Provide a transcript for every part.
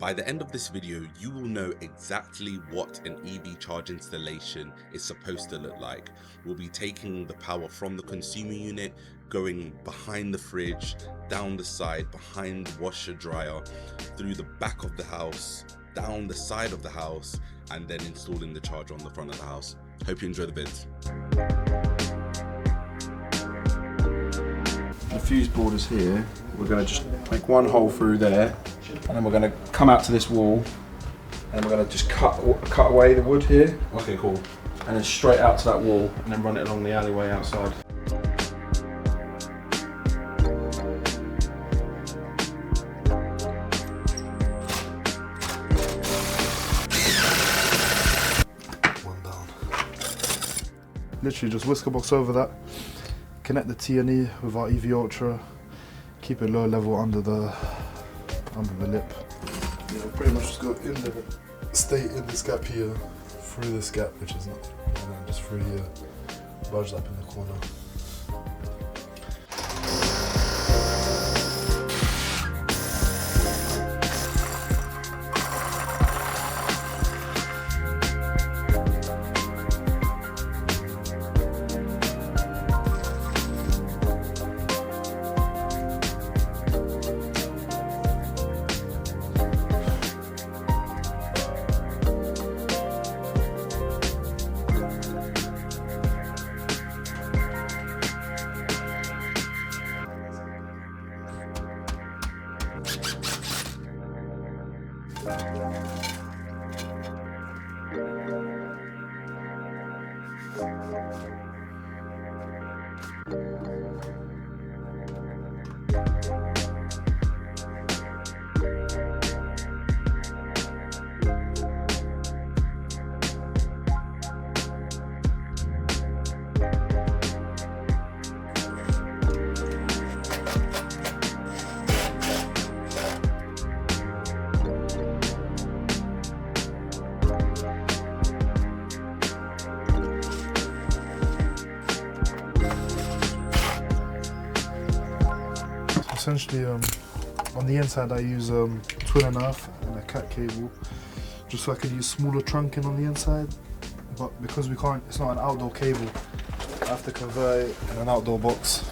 By the end of this video, you will know exactly what an EV charge installation is supposed to look like. We'll be taking the power from the consumer unit, going behind the fridge, down the side, behind the washer dryer, through the back of the house, down the side of the house, and then installing the charger on the front of the house. Hope you enjoy the vids. The fuse board is here. We're going to just make one hole through there, and then we're going to come out to this wall, and we're going to just cut away the wood here. Okay, cool. And then straight out to that wall, and then run it along the alleyway outside. One down. Literally just whisker box over that. Connect the T&E with our EV Ultra. Keep it low level under the lip. Yeah, pretty much just go in there, stay in this gap here, through this gap, which is not, and then just through here, budge up in the corner. Essentially, on the inside I use 2.5 and a cat cable, just so I could use smaller trunking on the inside. But because we can't, it's not an outdoor cable, I have to convert it in an outdoor box.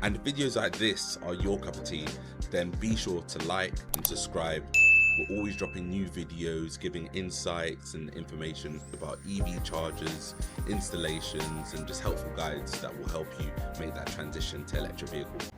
And if videos like this are your cup of tea, then be sure to like and subscribe. We're always dropping new videos, giving insights and information about EV chargers, installations, and just helpful guides that will help you make that transition to electric vehicle.